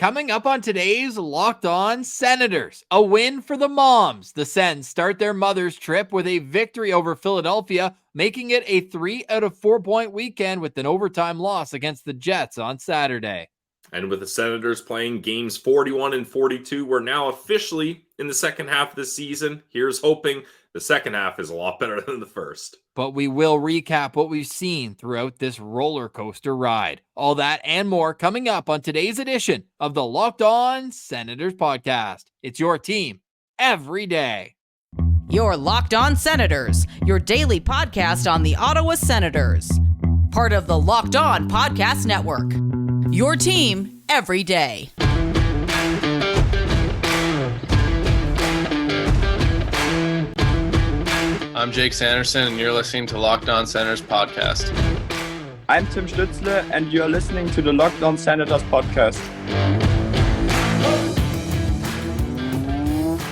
Coming up on today's Locked On Senators, a win for the moms. The Sens start their mother's trip with a victory over Philadelphia, making it a 3 out of 4 point weekend with an overtime loss against the Jets on Saturday. And with the Senators playing games 41 and 42, we're now officially in the second half of the season. Here's hoping the second half is a lot better than the first. But we will recap what we've seen throughout this roller coaster ride. All that and more coming up on today's edition of the Locked On Senators podcast. It's your team every day. Your Locked On Senators, your daily podcast on the Ottawa Senators. Part of the Locked On Podcast Network. Your team every day. I'm Jake Sanderson, and you're listening to Locked On Senators podcast. I'm Tim Stützle, and you're listening to the Locked On Senators podcast.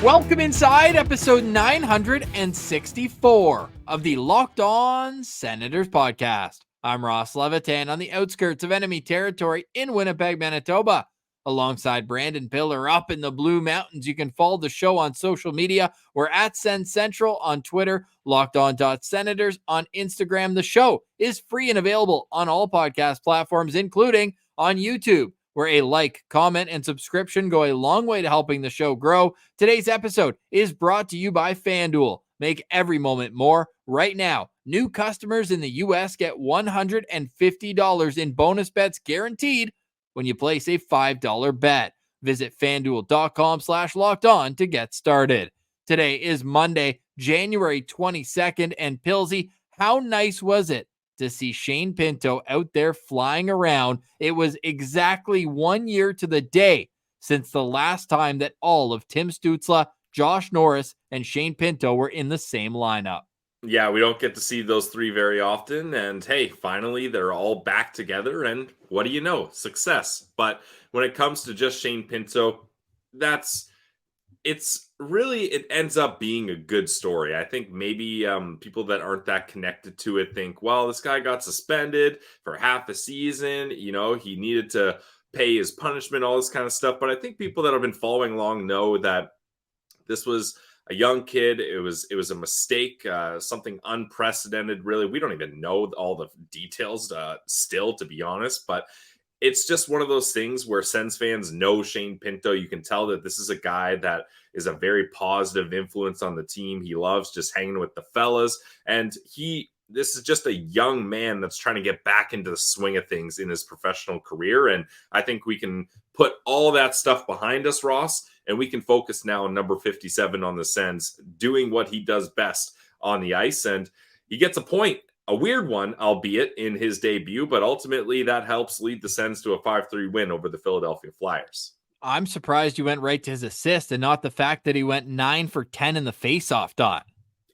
Welcome inside episode 964 of the Locked On Senators podcast. I'm Ross Levitan on the outskirts of enemy territory in Winnipeg, Manitoba. Alongside Brandon Piller up in the Blue Mountains. You can follow the show on social media. We're at Sens Central on Twitter, LockedOn.Senators on Instagram. The show is free and available on all podcast platforms, including on YouTube, where a like, comment, and subscription go a long way to helping the show grow. Today's episode is brought to you by FanDuel. Make every moment more. Right now, new customers in the U.S. get $150 in bonus bets guaranteed when you place a $5 bet. Visit FanDuel.com/lockedon to get started. Today is Monday, January 22nd, and Pilsy, how nice was it to see Shane Pinto out there flying around? It was exactly 1 year to the day since the last time that all of Tim Stützle, Josh Norris, and Shane Pinto were in the same lineup. Yeah, we don't get to see those three very often. And hey, finally, they're all back together. And what do you know? Success. But when it comes to just Shane Pinto, it ends up being a good story. I think maybe people that aren't that connected to it think, well, this guy got suspended for half a season. You know, he needed to pay his punishment, all this kind of stuff. But I think people that have been following along know that this was a young kid. It was a mistake, something unprecedented, really. We don't even know all the details still, to be honest, but it's just one of those things where Sens fans know Shane Pinto. You can tell that this is a guy that is a very positive influence on the team. He loves just hanging with the fellas, and this is just a young man that's trying to get back into the swing of things in his professional career, and I think we can put all that stuff behind us, Ross, and we can focus now on number 57 on the Sens, doing what he does best on the ice. And he gets a point, a weird one, albeit in his debut, but ultimately that helps lead the Sens to a 5-3 win over the Philadelphia Flyers. I'm surprised you went right to his assist and not the fact that he went 9 for 10 in the faceoff dot.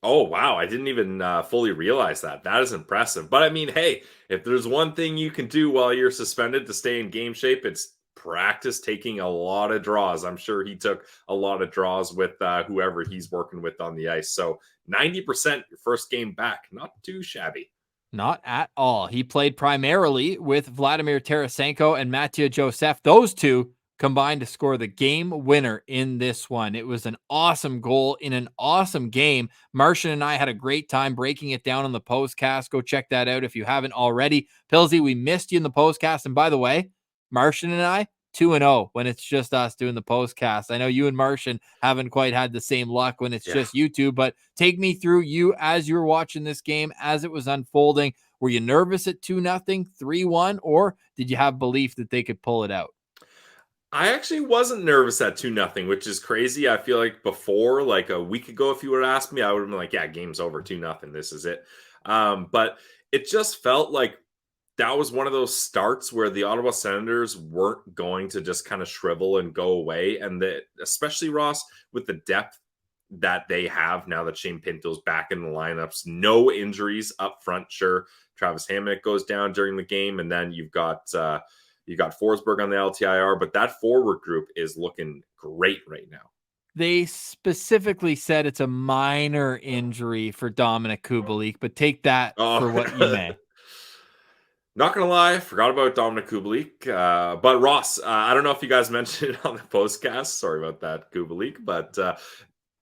Oh, wow. I didn't even fully realize that. That is impressive. But I mean, hey, if there's one thing you can do while you're suspended to stay in game shape, it's practice taking a lot of draws. I'm sure he took a lot of draws with whoever he's working with on the ice. So 90% your first game back, not too shabby. Not at all. He played primarily with Vladimir Tarasenko and Mathieu Joseph. Those two combined to score the game winner in this one. It was an awesome goal in an awesome game. Martian and I had a great time breaking it down on the postcast. Go check that out if you haven't already. Pilsy, we missed you in the postcast. And by the way, Martian and I, 2-0 when it's just us doing the postcast. I know you and Martian haven't quite had the same luck when it's just you two, but take me through you as you were watching this game, as it was unfolding. Were you nervous at 2-0, 3-1, or did you have belief that they could pull it out? I actually wasn't nervous at 2-0, which is crazy. I feel like before, like a week ago, if you would have asked me, I would have been like, yeah, game's over, 2-0. This is it. But it just felt like that was one of those starts where the Ottawa Senators weren't going to just kind of shrivel and go away. And that, especially Ross, with the depth that they have now that Shane Pinto's back in the lineups, no injuries up front. Sure, Travis Hamonic goes down during the game, and then you've got Forsberg on the LTIR, but that forward group is looking great right now. They specifically said it's a minor injury for Dominik Kubalik, but take that for what you may. Not going to lie, forgot about Dominic Kubalik. But Ross, I don't know if you guys mentioned it on the postcast. Sorry about that, Kubalik. But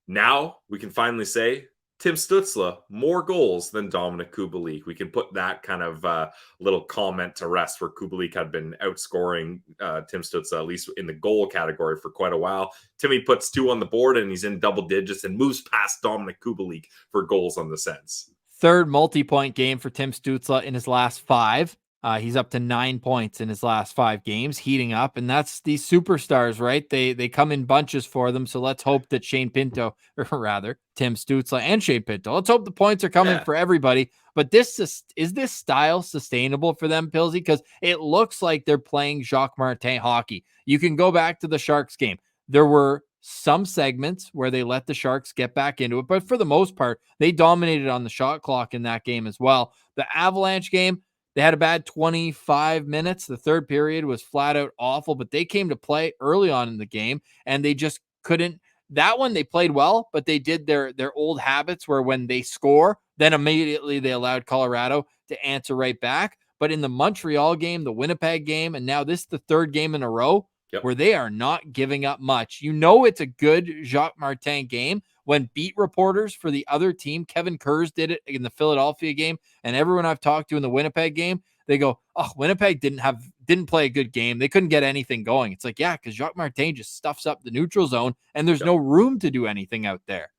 now we can finally say Tim Stützle, more goals than Dominic Kubalik. We can put that kind of little comment to rest, where Kubalik had been outscoring Tim Stützle, at least in the goal category, for quite a while. Timmy puts 2 on the board, and he's in double digits and moves past Dominic Kubalik for goals on the Sens. Third multi-point game for Tim Stützle in his last 5. He's up to 9 points in his last 5 games, heating up, and that's these superstars, right? They come in bunches for them, so let's hope that Shane Pinto, or rather Tim Stützle and Shane Pinto, let's hope the points are coming for everybody. But is this style sustainable for them, Pilsy? Because it looks like they're playing Jacques Martin hockey. You can go back to the Sharks game. There were some segments where they let the Sharks get back into it, but for the most part, they dominated on the shot clock in that game as well. The Avalanche game, they had a bad 25 minutes. The third period was flat out awful, but they came to play early on in the game, and they just couldn't. That one, they played well, but they did their old habits where when they score, then immediately they allowed Colorado to answer right back. But in the Montreal game, the Winnipeg game, and now this is the third game in a row where they are not giving up much. You know it's a good Jacques Martin game when beat reporters for the other team, Kevin Kurz did it in the Philadelphia game, and everyone I've talked to in the Winnipeg game, they go, oh, Winnipeg didn't play a good game. They couldn't get anything going. It's like, yeah, because Jacques Martin just stuffs up the neutral zone, and there's no room to do anything out there.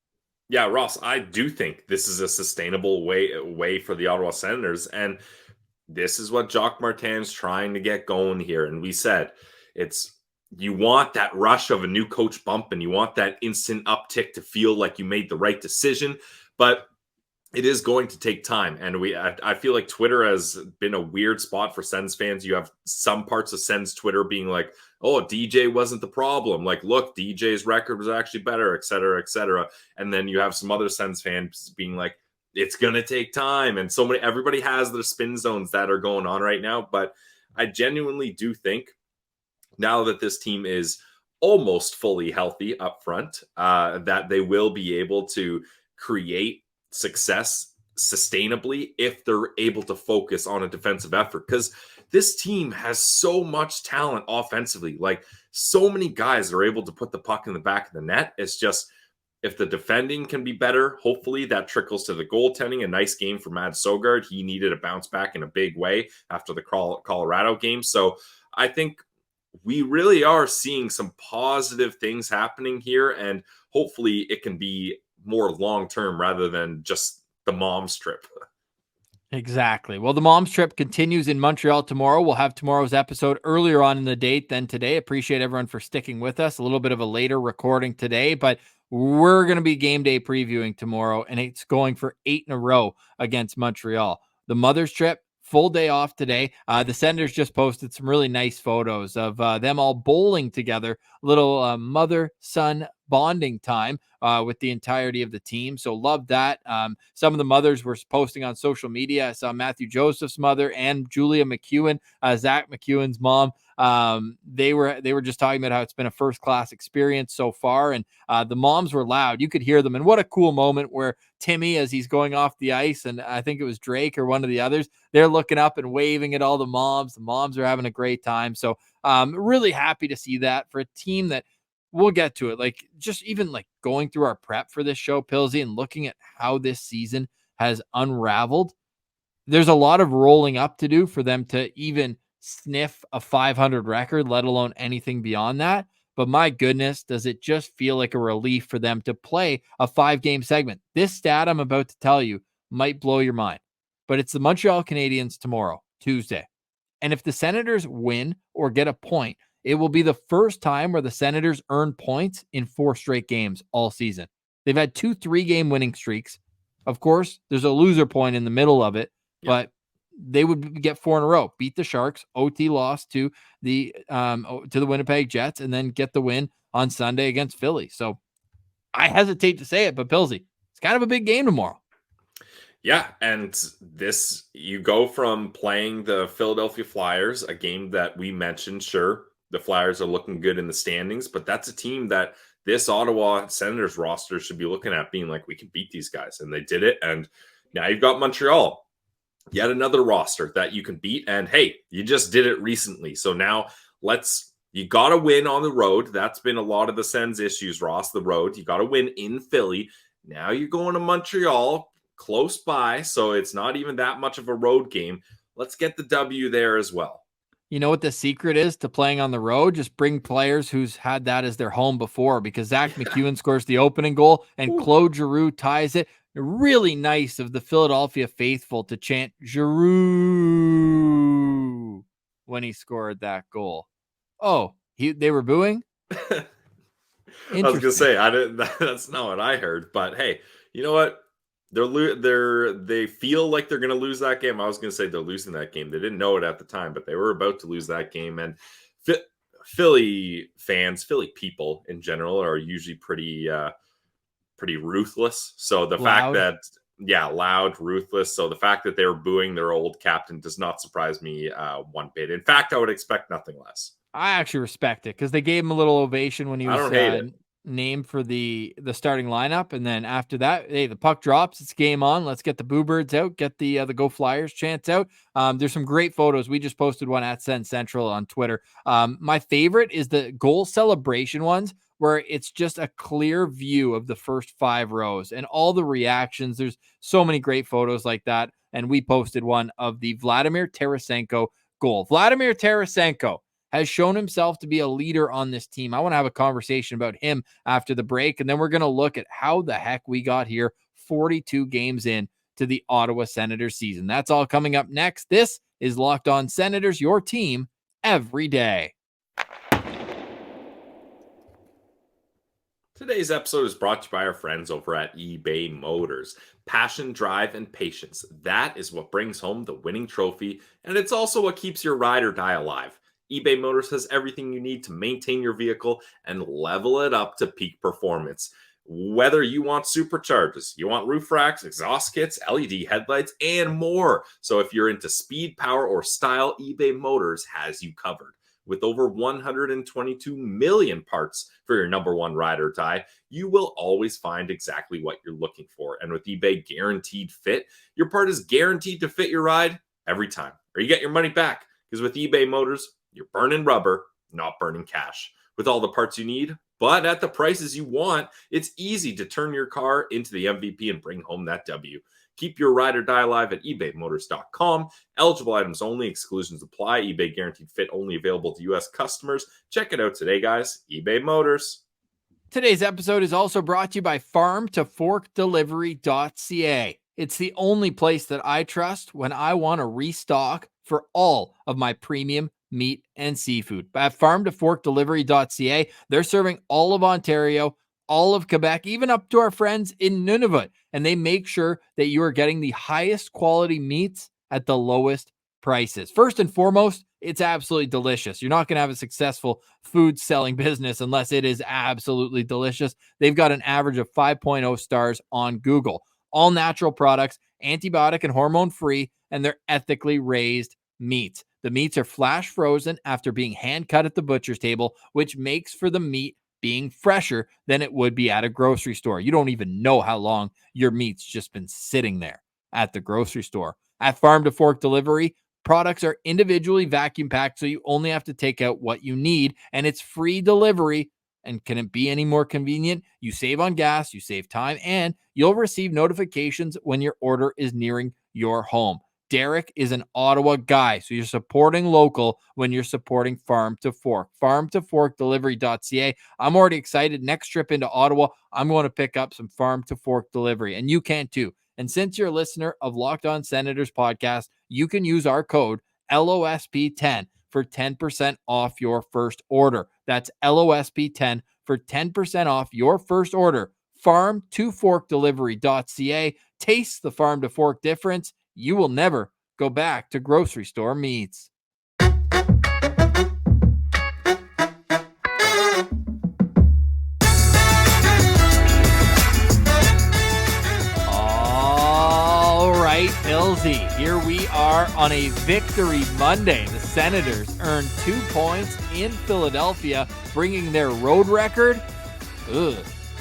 Yeah, Ross, I do think this is a sustainable way for the Ottawa Senators, and this is what Jacques Martin's trying to get going here. And we said you want that rush of a new coach bump, and you want that instant uptick to feel like you made the right decision, but it is going to take time. And I feel like Twitter has been a weird spot for Sens fans. You have some parts of Sens Twitter being like, oh, DJ wasn't the problem. Like, look, DJ's record was actually better, et cetera, et cetera. And then you have some other Sens fans being like, it's going to take time. And everybody has their spin zones that are going on right now. But I genuinely do think, now that this team is almost fully healthy up front, that they will be able to create success sustainably if they're able to focus on a defensive effort. Because this team has so much talent offensively. Like, so many guys are able to put the puck in the back of the net. It's just, if the defending can be better, hopefully that trickles to the goaltending. A nice game for Mads Søgaard. He needed a bounce back in a big way after the Colorado game. So I think we really are seeing some positive things happening here, and hopefully it can be more long-term rather than just the mom's trip. Exactly. Well, the mom's trip continues in Montreal tomorrow. We'll have tomorrow's episode earlier on in the date than today. Appreciate everyone for sticking with us. A little bit of a later recording today, but we're going to be game day previewing tomorrow, and it's going for 8 in a row against Montreal. The mother's trip, full day off today. The Senators just posted some really nice photos of them all bowling together. Little mother-son bonding time with the entirety of the team. So love that. Some of the mothers were posting on social media. I saw Matthew Joseph's mother and Julia McEwen, Zach McEwen's mom. They were just talking about how it's been a first-class experience so far, and the moms were loud. You could hear them, and what a cool moment where Timmy, as he's going off the ice, and I think it was Drake or one of the others, they're looking up and waving at all the moms. The moms are having a great time. So really happy to see that for a team that, we'll get to it. Like, just even like going through our prep for this show, Pilsy, and looking at how this season has unraveled, there's a lot of rolling up to do for them to even sniff a 500 record, let alone anything beyond that. But my goodness, does it just feel like a relief for them to play a 5-game segment? This stat I'm about to tell you might blow your mind, but it's the Montreal Canadiens tomorrow, Tuesday. And if the Senators win or get a point, it will be the first time where the Senators earn points in 4 straight games all season. They've had 2 3-game winning streaks. Of course, there's a loser point in the middle of it, but they would get 4 in a row. Beat the Sharks, OT loss to the Winnipeg Jets, and then get the win on Sunday against Philly. So I hesitate to say it, but Pilsy, it's kind of a big game tomorrow. Yeah, and this, you go from playing the Philadelphia Flyers, a game that we mentioned, sure, the Flyers are looking good in the standings, but that's a team that this Ottawa Senators roster should be looking at being like, we can beat these guys. And they did it. And now you've got Montreal. yet another roster that you can beat. And hey, you just did it recently. So now you got to win on the road. That's been a lot of the Sens issues, Ross, the road. You got to win in Philly. Now you're going to Montreal, close by. So it's not even that much of a road game. Let's get the W there as well. You know what the secret is to playing on the road? Just bring players who's had that as their home before, because Zach McEwen scores the opening goal and Claude Giroux ties it. Really nice of the Philadelphia faithful to chant Giroux when he scored that goal. Oh, they were booing? I was going to say, that's not what I heard, but hey, you know what? They feel like they're going to lose that game. I was going to say they're losing that game. They didn't know it at the time, but they were about to lose that game. And Philly fans, Philly people in general, are usually pretty ruthless. So the fact that, loud, ruthless. So the fact that they were booing their old captain does not surprise me one bit. In fact, I would expect nothing less. I actually respect it because they gave him a little ovation when he was named for the starting lineup, and then after that, hey, the puck drops, it's game on. Let's get the Boo Birds out, get the Go Flyers chants out. There's some great photos. We just posted one at Sens Central on Twitter. My favorite is the goal celebration ones, where it's just a clear view of the first 5 rows and all the reactions. There's so many great photos like that, and we posted one of the Vladimir Tarasenko goal. Vladimir Tarasenko has shown himself to be a leader on this team. I want to have a conversation about him after the break, and then we're going to look at how the heck we got here 42 games in to the Ottawa Senators season. That's all coming up next. This is Locked On Senators, your team every day. Today's episode is brought to you by our friends over at eBay Motors. Passion, drive, and patience. That is what brings home the winning trophy, and it's also what keeps your ride or die alive. eBay Motors has everything you need to maintain your vehicle and level it up to peak performance. Whether you want superchargers, you want roof racks, exhaust kits, LED headlights, and more. So if you're into speed, power, or style, eBay Motors has you covered. With over 122 million parts for your number one ride or die, you will always find exactly what you're looking for. And with eBay Guaranteed Fit, your part is guaranteed to fit your ride every time, or you get your money back. Because with eBay Motors, you're burning rubber, not burning cash. With all the parts you need, but at the prices you want, it's easy to turn your car into the MVP and bring home that W. Keep your ride or die alive at ebaymotors.com. Eligible items only. Exclusions apply. eBay Guaranteed Fit only available to U.S. customers. Check it out today, guys. eBay Motors. Today's episode is also brought to you by farmtoforkdelivery.ca. It's the only place that I trust when I want to restock for all of my premium meat and seafood. At farmtoforkdelivery.ca, they're serving all of Ontario, all of Quebec, even up to our friends in Nunavut. And they make sure that you are getting the highest quality meats at the lowest prices. First and foremost, it's absolutely delicious. You're not going to have a successful food selling business unless it is absolutely delicious. They've got an average of 5.0 stars on Google. All natural products, antibiotic and hormone free, and they're ethically raised meats. The meats are flash frozen after being hand cut at the butcher's table, which makes for the meat being fresher than it would be at a grocery store. You don't even know how long your meat's just been sitting there at the grocery store. At Farm to Fork Delivery, products are individually vacuum packed, so you only have to take out what you need, and it's free delivery. And can it be any more convenient? You save on gas, you save time, and you'll receive notifications when your order is nearing your home. Derek is an Ottawa guy, so you're supporting local when you're supporting Farm to Fork. Farmtoforkdelivery.ca. I'm already excited. Next trip into Ottawa, I'm going to pick up some Farm to Fork delivery, and you can too. And since you're a listener of Locked On Senators podcast, you can use our code LOSP10 for 10% off your first order. That's LOSP10 for 10% off your first order. Farmtoforkdelivery.ca. Taste the Farm to Fork difference. You will never go back to grocery store meats. All right, Pilsy, here we are on a victory Monday. The Senators earned 2 points in Philadelphia, bringing their road record to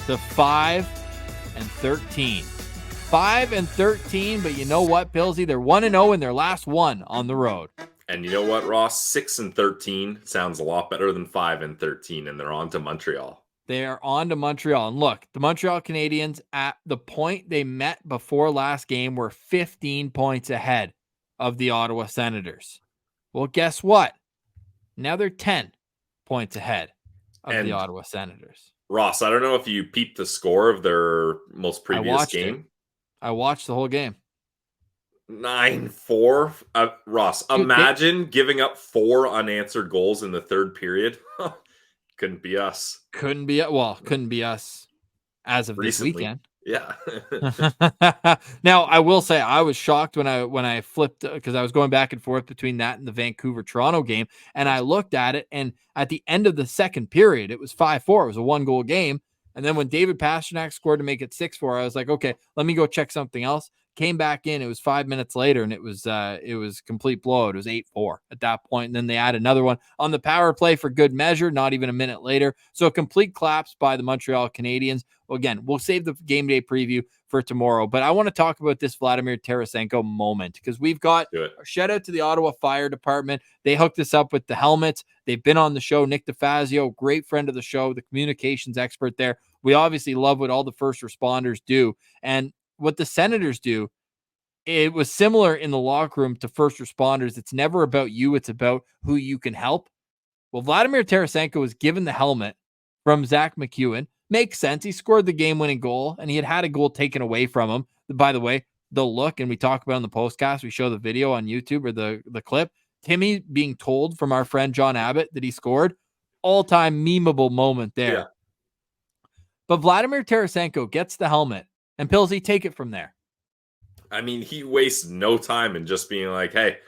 5-13. 5-13, but you know what, Pillsy? They're 1-0 in their last one on the road. And you know what, Ross? 6-13 sounds a lot better than 5-13, and they're on to Montreal. They are on to Montreal. And look, the Montreal Canadiens, at the point they met before last game, were 15 points ahead of the Ottawa Senators. Well, guess what? Now they're 10 points ahead of the Ottawa Senators. Ross, I don't know if you peeped the score of their most previous game. I watched the whole game. 9-4. Ross, imagine giving up 4 unanswered goals in the third period. Couldn't be us. Couldn't be us as of recently. This weekend. Yeah. Now, I will say I was shocked when I flipped, because I was going back and forth between that and the Vancouver-Toronto game, and I looked at it, and at the end of the second period, it was 5-4. It was a 1-goal game. And then when David Pastrnak scored to make it 6-4, I was like, okay, let me go check something else. Came back in. It was 5 minutes later, and it was complete blowout. It was 8-4 at that point. And then they add another one on the power play for good measure, not even a minute later. So a complete collapse by the Montreal Canadiens. Well, again, we'll save the game day preview for tomorrow, but I want to talk about this Vladimir Tarasenko moment, because we've got a shout out to the Ottawa Fire Department. They hooked us up with the helmets. They've been on the show. Nick DeFazio, great friend of the show, the communications expert there. We obviously love what all the first responders do. And what the Senators do, it was similar in the locker room to first responders. It's never about you. It's about who you can help. Well, Vladimir Tarasenko was given the helmet from Zach McEwen. Makes sense. He scored the game-winning goal, and he had a goal taken away from him. By the way, the look, and we talk about in the postcast, we show the video on YouTube, or the clip, Timmy being told from our friend John Abbott that he scored. All-time memeable moment there. Yeah. But Vladimir Tarasenko gets the helmet, and Pillsy, take it from there. I mean, he wastes no time in just being like, hey,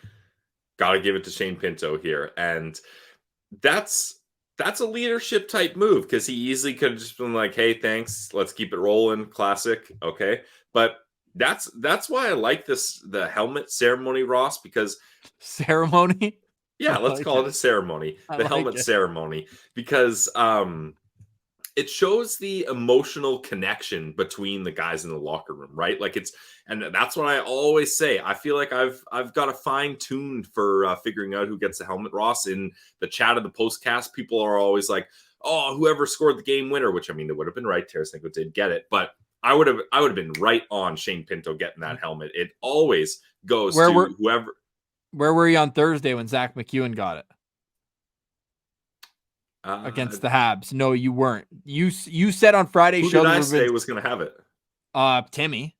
got to give it to Shane Pinto here. And that's a leadership type move, because he easily could have just been like, hey, thanks, let's keep it rolling, classic, okay? But that's why I like the helmet ceremony, Ross, because... Ceremony? Yeah, let's call it a ceremony. The helmet ceremony. Because... it shows the emotional connection between the guys in the locker room, right? Like and that's what I always say. I feel like I've got a fine-tuned for figuring out who gets the helmet, Ross. In the chat of the postcast, people are always like, oh, whoever scored the game winner, which, I mean, they would have been right. Tarasenko did get it, but I would have been right on Shane Pinto getting that helmet. It always goes to whoever. Where were you on Thursday when Zach McEwen got it? Against the Habs. No, you weren't. You said on Friday show did I say was going to have it? Timmy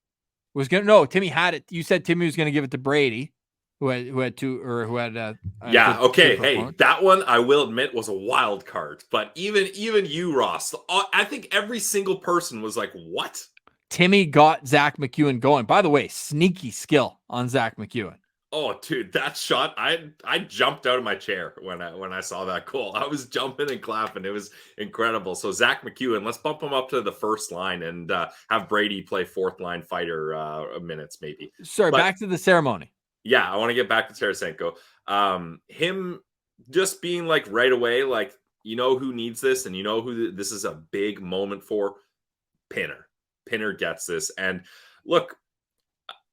was going to. No, Timmy had it. You said Timmy was going to give it to Brady, who had two, or who had yeah. Okay. Hey, that one I will admit was a wild card. But even you, Ross, I think every single person was like, "What?" Timmy got Zach McEwen going. By the way, sneaky skill on Zach McEwen. Oh, dude, that shot, I jumped out of my chair when I saw that goal. I was jumping and clapping. It was incredible. So Zach McEwen, let's bump him up to the first line and have Brady play fourth line fighter minutes maybe. Sorry, back to the ceremony. Yeah, I want to get back to Tarasenko. Him just being like right away, like, you know who needs this, and you know who this is a big moment for? Pinner. Pinner gets this. And look,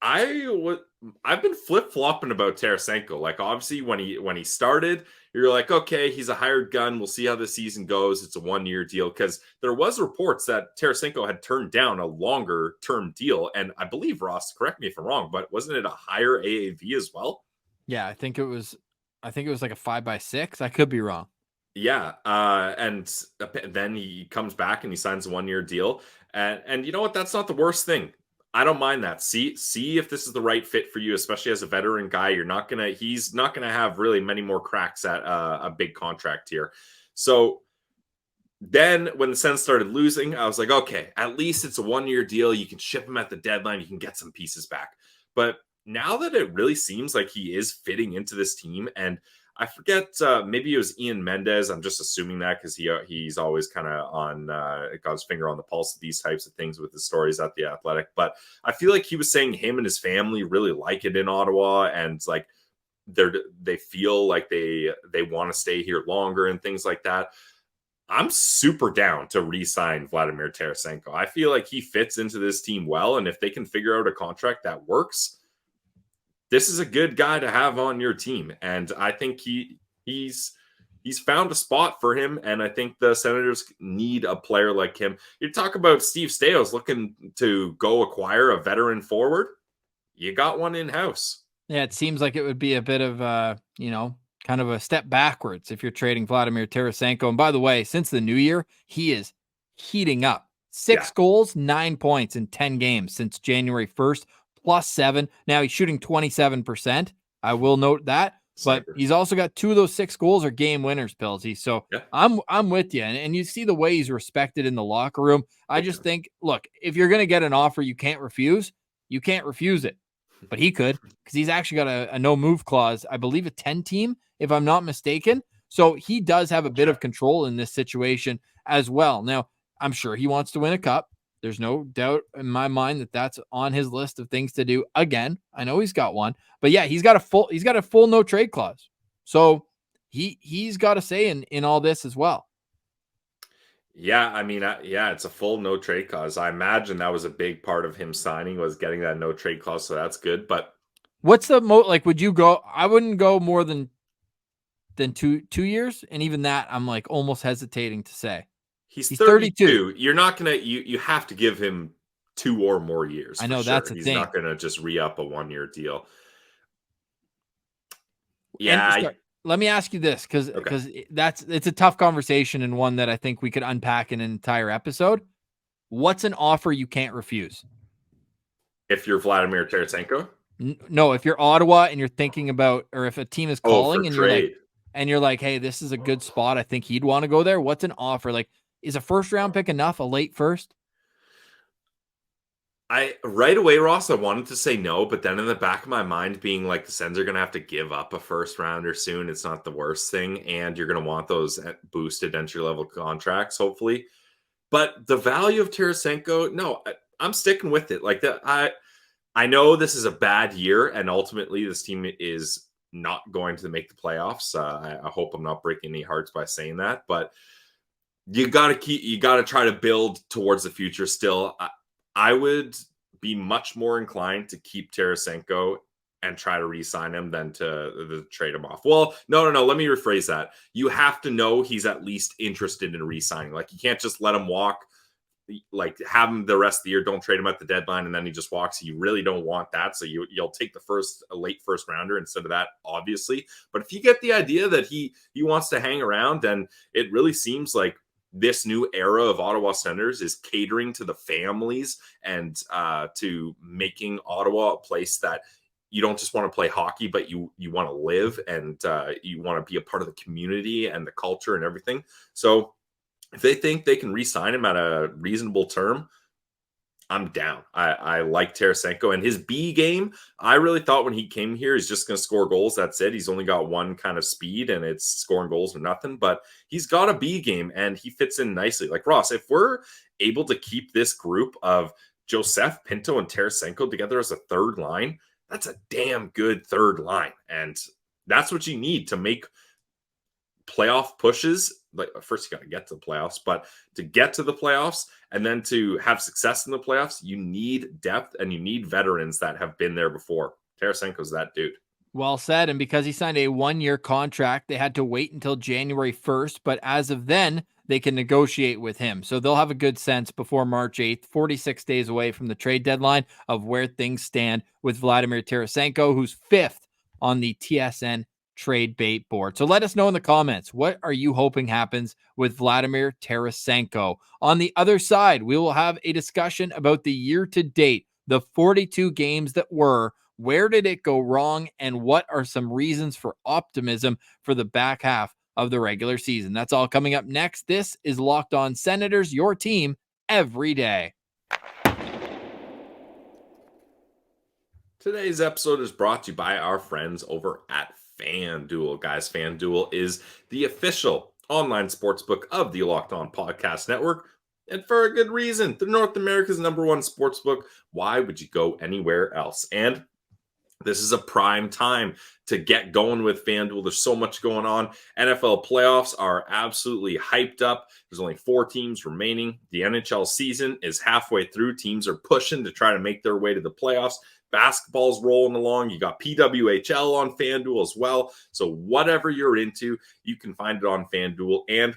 I've been flip-flopping about Tarasenko. Like, obviously when he started, you're like, okay, he's a hired gun. We'll see how the season goes. It's a 1-year deal, because there was reports that Tarasenko had turned down a longer term deal. And I believe, Ross, correct me if I'm wrong, but wasn't it a higher AAV as well? Yeah, I think it was like a 5x6. I could be wrong. Yeah. And then he comes back and he signs a 1-year deal. And you know what? That's not the worst thing. I don't mind that. See if this is the right fit for you, especially as a veteran guy. He's not gonna have really many more cracks at a big contract here. So then when the Sens started losing, I was like, okay, at least it's a 1-year deal. You can ship him at the deadline. You can get some pieces back. But now that it really seems like he is fitting into this team, and I forget, maybe it was Ian Mendez. I'm just assuming that because he's always kind of got his finger on the pulse of these types of things with the stories at The Athletic. But I feel like he was saying him and his family really like it in Ottawa, and like they feel like they want to stay here longer and things like that. I'm super down to re-sign Vladimir Tarasenko. I feel like he fits into this team well, and if they can figure out a contract that works, this is a good guy to have on your team. And I think he's found a spot for him, and I think the Senators need a player like him. You talk about Steve Staios looking to go acquire a veteran forward. You got one in-house. Yeah, it seems like it would be a bit of kind of a step backwards if you're trading Vladimir Tarasenko. And by the way, since the new year, he is heating up. 6 goals, 9 points in 10 games since January 1st, +7. Now he's shooting 27%. I will note that. But he's also got 2 of those 6 goals are game winners, Pilsy. So I'm with you. And you see the way he's respected in the locker room. I just think, look, if you're going to get an offer you can't refuse, you can't refuse it. But he could, because he's actually got a no-move clause, I believe a 10-team, if I'm not mistaken. So he does have a bit of control in this situation as well. Now, I'm sure he wants to win a cup. There's no doubt in my mind that that's on his list of things to do. Again, I know he's got one, but yeah, he's got a full no trade clause. So he's got a say in all this as well. Yeah, I mean, it's a full no trade clause. I imagine that was a big part of him signing, was getting that no trade clause. So that's good. But what's the would you go? I wouldn't go more than 2 years. And even that, I'm like almost hesitating to say. He's 32. You're not going to, you have to give him 2 or more years. I know that's a He's thing. not going to just re-up a 1-year deal. Yeah. Let me ask you this, because it's a tough conversation and one that I think we could unpack in an entire episode. What's an offer you can't refuse? If you're Vladimir Tarasenko? No, if you're Ottawa and you're thinking about, or if a team is calling and trade. you're like, hey, this is a good spot. I think he'd want to go there. What's an offer? Like, is a first round pick enough? A late first? Right away, Ross, I wanted to say no, but then in the back of my mind being like, the Sens are going to have to give up a first rounder soon. It's not the worst thing. And you're going to want those boosted entry level contracts, hopefully. But the value of Tarasenko, no, I'm sticking with it. Like that. I know this is a bad year, and ultimately this team is not going to make the playoffs. I hope I'm not breaking any hearts by saying that, but you got to try to build towards the future still. I would be much more inclined to keep Tarasenko and try to re-sign him than to trade him off. Well, no. Let me rephrase that. You have to know he's at least interested in re-signing. Like, you can't just let him walk, like have him the rest of the year. Don't trade him at the deadline and then he just walks. You really don't want that. So you'll take a late first rounder instead of that, obviously. But if you get the idea that he wants to hang around, then it really seems like this new era of Ottawa Senators is catering to the families and to making Ottawa a place that you don't just want to play hockey, but you want to live and you want to be a part of the community and the culture and everything. So if they think they can re-sign him at a reasonable term, I'm down. I like Tarasenko and his B game. I really thought when he came here, he's just going to score goals. That's it. He's only got one kind of speed and it's scoring goals or nothing, but he's got a B game and he fits in nicely. Like, Ross, if we're able to keep this group of Joseph, Pinto, and Tarasenko together as a third line, that's a damn good third line. And that's what you need to make playoff pushes. Like, first you got to get to the playoffs, but to get to the playoffs and then to have success in the playoffs, you need depth and you need veterans that have been there before. Tarasenko's that dude. Well said. And because he signed a 1-year contract, they had to wait until January 1st. But as of then, they can negotiate with him. So they'll have a good sense before March 8th, 46 days away from the trade deadline, of where things stand with Vladimir Tarasenko, who's 5th on the TSN trade bait board. So let us know in the comments, what are you hoping happens with Vladimir Tarasenko? On the other side, we will have a discussion about the year to date, the 42 games that were. Where did it go wrong? And what are some reasons for optimism for the back half of the regular season? That's all coming up next. This is Locked On Senators, your team every day. Today's episode is brought to you by our friends over at FanDuel. Guys, FanDuel is the official online sportsbook of the Locked On Podcast Network. And for a good reason. They're North America's #1 sportsbook. Why would you go anywhere else? And This is a prime time to get going with FanDuel. There's so much going on. NFL playoffs are absolutely hyped up. There's only 4 teams remaining. The NHL season is halfway through. Teams are pushing to try to make their way to the playoffs. Basketball's rolling along. You got PWHL on FanDuel as well. So whatever you're into, you can find it on FanDuel. And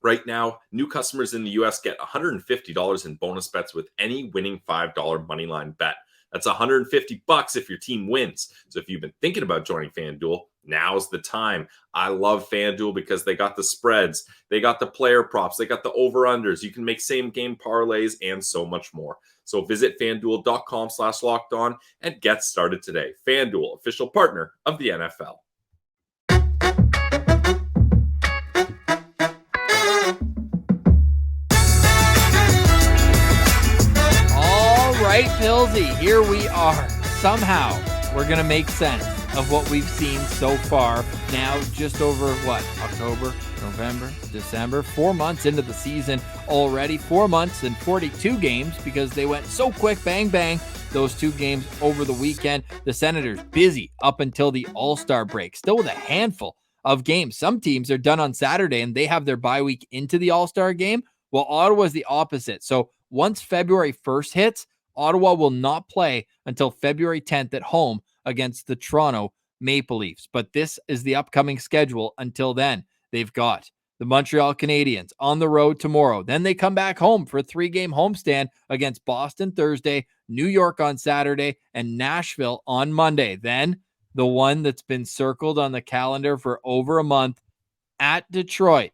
right now, new customers in the U.S. get $150 in bonus bets with any winning $5 moneyline bet. That's $150 if your team wins. So if you've been thinking about joining FanDuel, now's the time. I love FanDuel because they got the spreads, they got the player props, they got the over-unders. You can make same-game parlays and so much more. So visit FanDuel.com/lockedon and get started today. FanDuel, official partner of the NFL. Right, Pillsy, here we are. Somehow, we're going to make sense of what we've seen so far. Now, just over, October, November, December, 4 months into the season already. 4 months and 42 games because they went so quick, bang, bang, those 2 games over the weekend. The Senators busy up until the All-Star break, still with a handful of games. Some teams are done on Saturday and they have their bye week into the All-Star game, while Ottawa's the opposite. So once February 1st hits, Ottawa will not play until February 10th at home against the Toronto Maple Leafs. But this is the upcoming schedule until then. They've got the Montreal Canadiens on the road tomorrow. Then they come back home for a 3-game homestand against Boston Thursday, New York on Saturday, and Nashville on Monday. Then the one that's been circled on the calendar for over a month at Detroit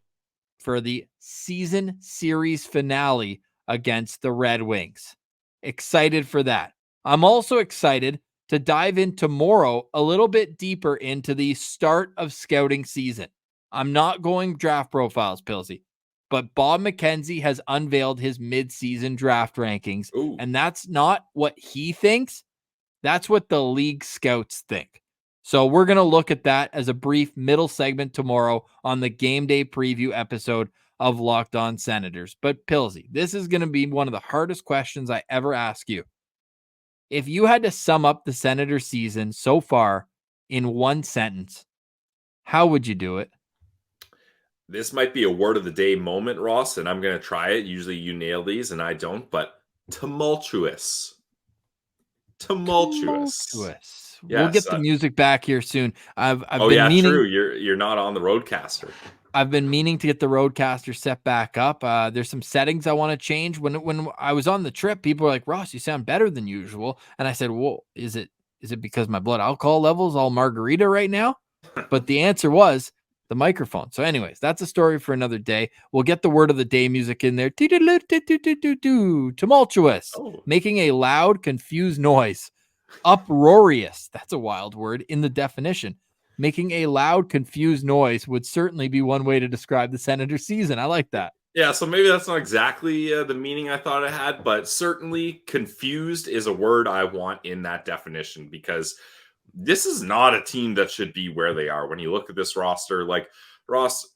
for the season series finale against the Red Wings. Excited for that. I'm also excited to dive in tomorrow a little bit deeper into the start of scouting season. I'm not going draft profiles, Pilsy, but Bob McKenzie has unveiled his mid-season draft rankings. Ooh. And that's not what he thinks. That's what the league scouts think. So we're going to look at that as a brief middle segment tomorrow on the game day preview episode of Locked On Senators. But Pilsy, this is going to be one of the hardest questions I ever ask you. If you had to sum up the Senators season so far in one sentence, how would you do it? This might be a word of the day moment, Ross, and I'm going to try it. Usually you nail these and I don't, but tumultuous. Tumultuous. Yes, we'll get the music back here soon. I've been meaning. True. You're not on the Roadcaster. I've been meaning to get the Roadcaster set back up. There's some settings I want to change. When I was on the trip, people were like, "Ross, you sound better than usual." And I said, "Whoa, is it because my blood alcohol level's all margarita right now?" But the answer was the microphone. So anyways, that's a story for another day. We'll get the word of the day music in there. Tumultuous, making a loud, confused noise. Uproarious, that's a wild word in the definition. Making a loud, confused noise would certainly be one way to describe the Senator season. I like that. Yeah, so maybe that's not exactly the meaning I thought it had, but certainly confused is a word I want in that definition, because this is not a team that should be where they are. When you look at this roster, like, Ross,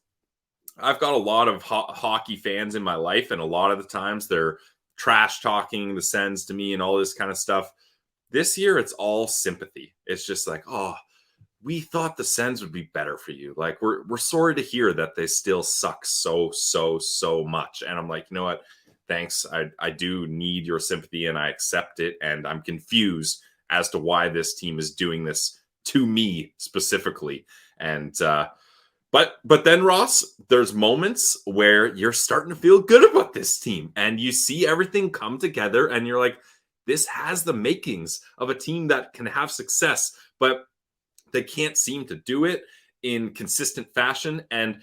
I've got a lot of hockey fans in my life, and a lot of the times they're trash talking the Sens to me and all this kind of stuff. This year, it's all sympathy. It's just like, oh, we thought the Sens would be better for you. Like, we're sorry to hear that they still suck so much. And I'm like, you know what? Thanks. I do need your sympathy, and I accept it. And I'm confused as to why this team is doing this to me specifically. And but then, Ross, there's moments where you're starting to feel good about this team, and you see everything come together, and you're like, this has the makings of a team that can have success, but they can't seem to do it in consistent fashion. And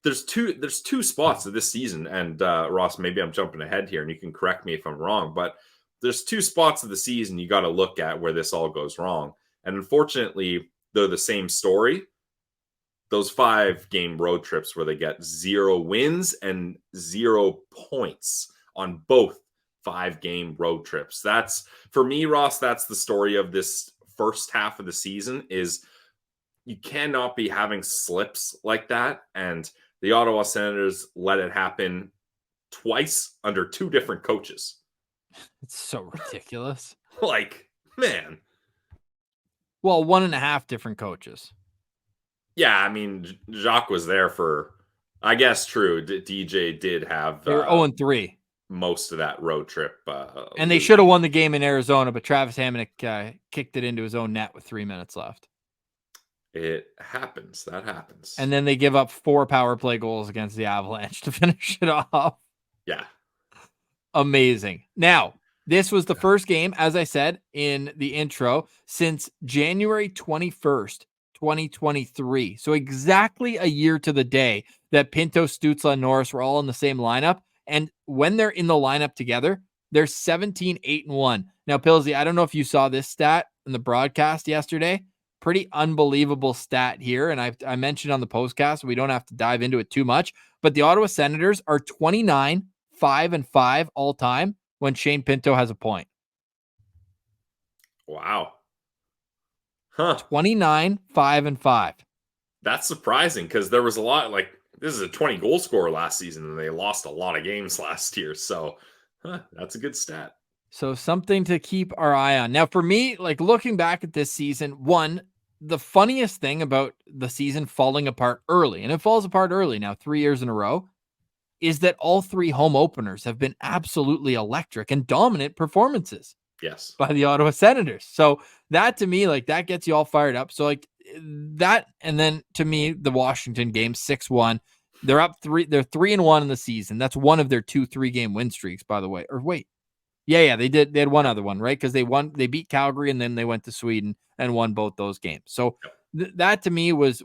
there's two spots of this season. And Ross, maybe I'm jumping ahead here and you can correct me if I'm wrong, but there's 2 spots of the season you got to look at where this all goes wrong. And unfortunately, they're the same story. Those 5-game road trips where they get 0 wins and 0 points on both 5-game road trips. That's, for me, Ross, that's the story of this first half of the season. Is you cannot be having slips like that. And the Ottawa Senators let it happen twice under 2 different coaches. It's so ridiculous. Like, man, Well, 1.5 different coaches. Yeah, I mean, Jacques was there for, I guess, true. DJ did have They were 0-3. most of that road trip. And they should have won the game in Arizona, but Travis Hamonic kicked it into his own net with 3 minutes left. It happens. That happens. And then they give up 4 power play goals against the Avalanche to finish it off. Yeah. Amazing. Now, this was the first game, as I said in the intro, since January 21st, 2023. So exactly a year to the day that Pinto, Stützle, and Norris were all in the same lineup. And when they're in the lineup together, they're 17-8-1. Now, Pillsy, I don't know if you saw this stat in the broadcast yesterday. Pretty unbelievable stat here. And I mentioned on the postcast, we don't have to dive into it too much, but the Ottawa Senators are 29-5-5 all time when Shane Pinto has a point. Wow. Huh. 29-5-5. That's surprising because there was a lot, like, this is a 20 goal scorer last season and they lost a lot of games last year. So that's a good stat. So something to keep our eye on. Now, for me, like looking back at this season, one, the funniest thing about the season falling apart early, and it falls apart early now, 3 years in a row, is that all 3 home openers have been absolutely electric and dominant performances. Yes. By the Ottawa Senators. So that to me, like that gets you all fired up. So like that, and then to me, the Washington game 6-1, they're up 3, they're 3-1 in the season. That's one of their 2 3-game win streaks, by the way. Or wait. Yeah, they did. They had one other one, right? Because they beat Calgary and then they went to Sweden and won both those games. So that to me was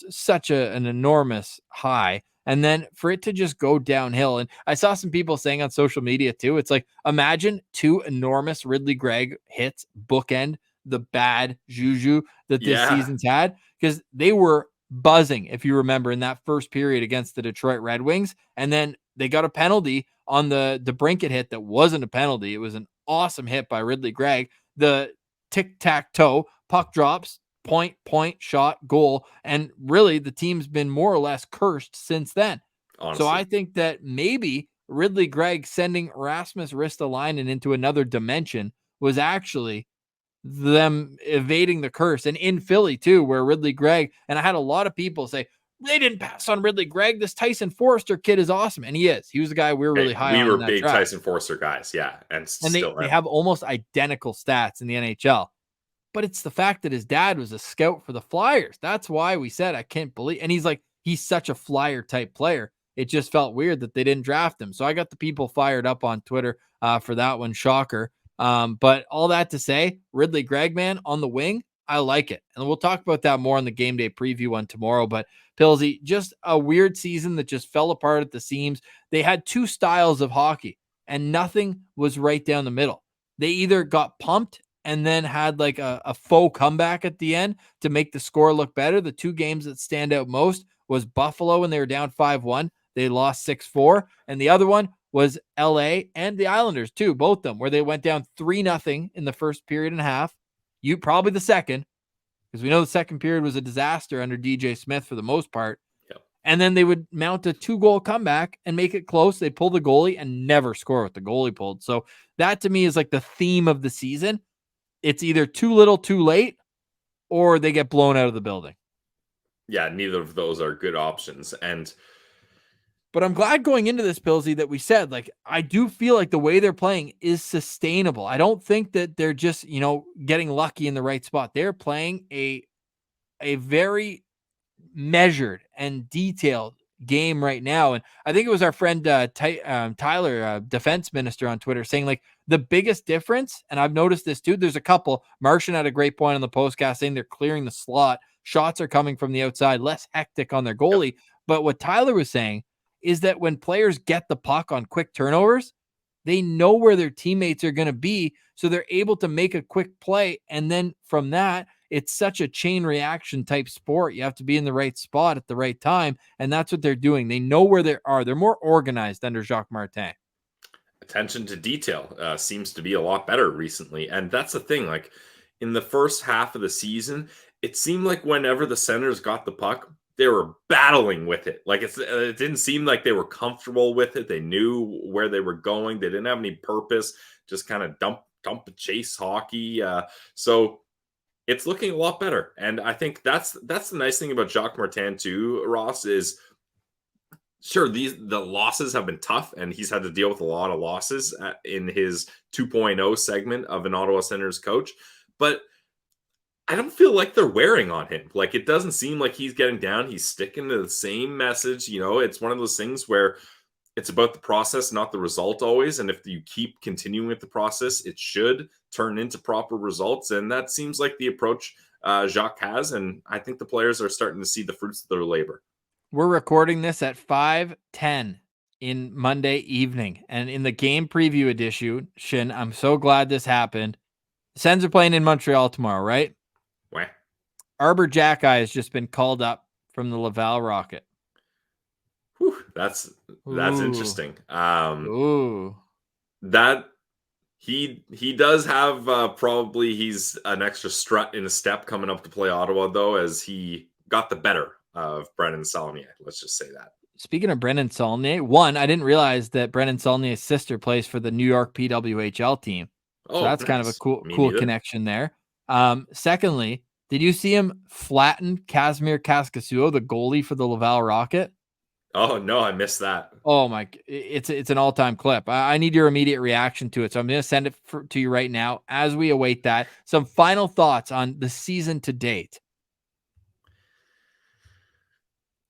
such an enormous high. And then for it to just go downhill. And I saw some people saying on social media too, it's like, imagine 2 enormous Ridley Gregg hits bookend the bad juju that this season's had, because they were buzzing, if you remember, in that first period against the Detroit Red Wings. And then they got a penalty on the Brinkett hit that wasn't a penalty. It was an awesome hit by Ridley Gregg. The tic-tac-toe, puck drops, point, shot, goal. And really, the team's been more or less cursed since then. Honestly. So I think that maybe Ridley Gregg sending Rasmus Ristolainen into another dimension was actually them evading the curse. And in Philly, too, where Ridley Gregg, and I had a lot of people say, they didn't pass on Ridley Gregg. This Tyson Forster kid is awesome. And he is. He was the guy we were really high on. We were big Tyson Forster guys, yeah. And they have almost identical stats in the NHL. But it's the fact that his dad was a scout for the Flyers. That's why we said, I can't believe. And he's such a Flyer type player. It just felt weird that they didn't draft him. So I got the people fired up on Twitter for that one. Shocker. But all that to say, Ridley Gregg, man, on the wing, I like it. And we'll talk about that more on the game day preview one tomorrow. But Pillsy, just a weird season that just fell apart at the seams. They had 2 styles of hockey and nothing was right down the middle. They either got pumped and then had like a faux comeback at the end to make the score look better. The 2 games that stand out most was Buffalo when they were down 5-1. They lost 6-4. And the other one was LA and the Islanders too, both of them, where they went down 3-0 in the first period and a half. Probably the second, because we know the second period was a disaster under DJ Smith for the most part. Yep. And then they would mount a 2-goal comeback and make it close. They pull the goalie and never score what the goalie pulled. So that to me is like the theme of the season. It's either too little, too late, or they get blown out of the building. Yeah, neither of those are good options. But I'm glad going into this, Pillsy, that we said, like, I do feel like the way they're playing is sustainable. I don't think that they're just, getting lucky in the right spot. They're playing a very measured and detailed game right now. And I think it was our friend Tyler, defense minister on Twitter, saying like the biggest difference, and I've noticed this too, there's a couple. Martian had a great point on the postcast saying they're clearing the slot. Shots are coming from the outside, less hectic on their goalie. Yep. But what Tyler was saying is that when players get the puck on quick turnovers, they know where their teammates are going to be, so they're able to make a quick play. And then from that, it's such a chain reaction type sport. You have to be in the right spot at the right time, and that's what they're doing. They know where they are. They're more organized under Jacques Martin. Attention to detail seems to be a lot better recently, and that's the thing. Like in the first half of the season, it seemed like whenever the Senators got the puck, they were battling with it. Like it didn't seem like they were comfortable with it. They knew where they were going. They didn't have any purpose, just kind of dump and chase hockey. So it's looking a lot better. And I think that's the nice thing about Jacques Martin too, Ross, is sure, the losses have been tough, and he's had to deal with a lot of losses in his 2.0 segment of an Ottawa Senators coach. But I don't feel like they're wearing on him. Like, it doesn't seem like he's getting down. He's sticking to the same message. It's one of those things where it's about the process, not the result always. And if you keep continuing with the process, it should turn into proper results. And that seems like the approach Jacques has. And I think the players are starting to see the fruits of their labor. We're recording this at 5:10 in Monday evening. And in the game preview edition, I'm so glad this happened. Sens are playing in Montreal tomorrow, right? Why? Arbor Jackeye has just been called up from the Laval Rocket. Whew, that's interesting. That he does have probably he's an extra strut in a step coming up to play Ottawa, though, as he got the better of Brennan Saulnier. Let's just say that. Speaking of Brennan Saulnier, I didn't realize that Brennan Saulnier's sister plays for the New York PWHL team. So that's nice. Kind of a cool connection there. Secondly, did you see him flatten Casimir Kaskasuo, the goalie for the Laval Rocket? Oh, no, I missed that. Oh, my. It's an all-time clip. I need your immediate reaction to it, so I'm going to send it to you right now as we await that. Some final thoughts on the season to date.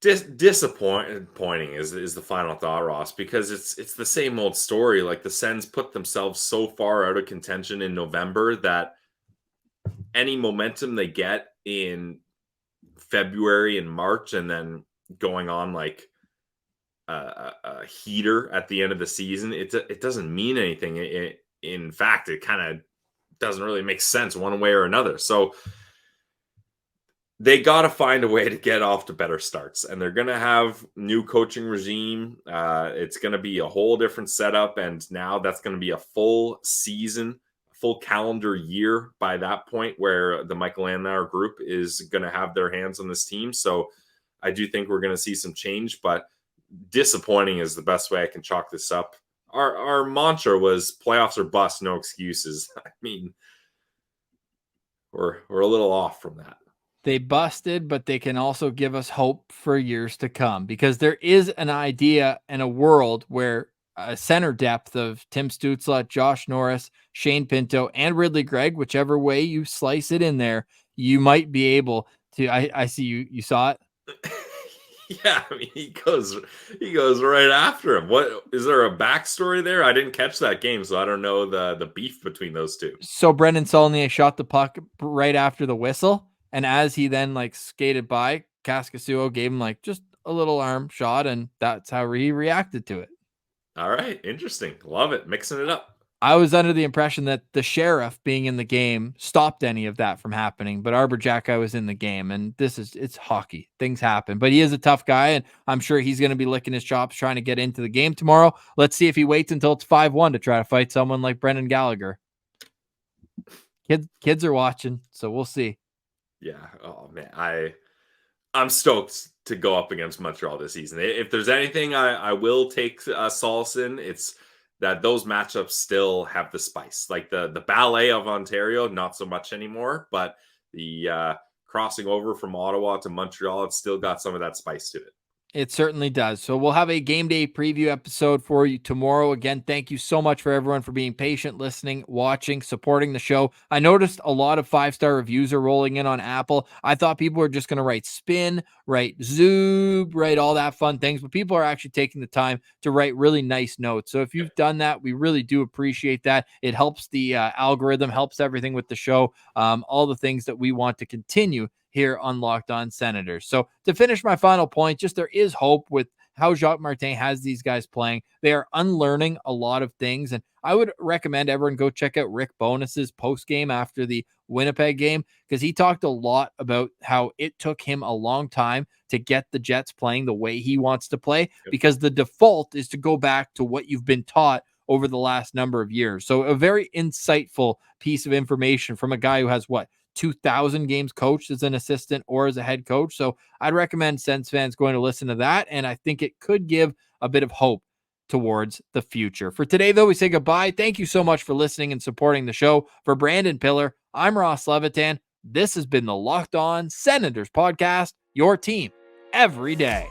Disappointing is the final thought, Ross, because it's the same old story. Like, the Sens put themselves so far out of contention in November that any momentum they get in February and March, and then going on like a heater at the end of the season, it doesn't mean anything. In fact, it kind of doesn't really make sense one way or another. So they got to find a way to get off to better starts, and they're going to have new coaching regime. It's going to be a whole different setup, and now that's going to be a full season, full calendar year by that point, where the Michael Andlauer group is going to have their hands on this team. So I do think we're going to see some change, but disappointing is the best way I can chalk this up. Our mantra was playoffs or bust, no excuses. I mean, we're a little off from that. They busted, but they can also give us hope for years to come, because there is an idea and a world where a center depth of Tim Stützle, Josh Norris, Shane Pinto, and Ridley Gregg, whichever way you slice it in there, you might be able to. I see you saw it. Yeah, I mean, he goes right after him. What is there a backstory there? I didn't catch that game, so I don't know the beef between those two. So Brendan Saulnier shot the puck right after the whistle, and as he then skated by, Kaskasuo gave him just a little arm shot, and that's how he reacted to it. All right, interesting. Love it. Mixing it up. I was under the impression that the sheriff being in the game stopped any of that from happening, but Arbor Jackeye was in the game, and it's hockey. Things happen, but he is a tough guy, and I'm sure he's going to be licking his chops trying to get into the game tomorrow. Let's see if he waits until it's 5-1 to try to fight someone like Brendan Gallagher. Kids are watching, so we'll see. Yeah. Oh, man. I'm stoked to go up against Montreal this season. If there's anything I will take solace in, it's that those matchups still have the spice. Like the ballet of Ontario, not so much anymore, but the crossing over from Ottawa to Montreal, it's still got some of that spice to it. It certainly does. So we'll have a game day preview episode for you tomorrow. Again, thank you so much for everyone for being patient, listening, watching, supporting the show. I noticed a lot of 5-star reviews are rolling in on Apple. I thought people were just going to write spin, write zoob, write all that fun things, but people are actually taking the time to write really nice notes. So if you've done that, we really do appreciate that. It helps the algorithm, helps everything with the show, all the things that we want to continue here on Locked On Senators. So to finish my final point, just there is hope with how Jacques Martin has these guys playing. They are unlearning a lot of things, and I would recommend everyone go check out Rick Bonus's post-game after the Winnipeg game, because he talked a lot about how it took him a long time to get the Jets playing the way he wants to play, because the default is to go back to what you've been taught over the last number of years. So a very insightful piece of information from a guy who has 2,000 games coached as an assistant or as a head coach. So I'd recommend Sens fans going to listen to that, and I think it could give a bit of hope towards the future. For today, though, we say goodbye. Thank you so much for listening and supporting the show. For Brandon Piller, I'm Ross Levitan. This has been the Locked On Senators podcast, your team every day.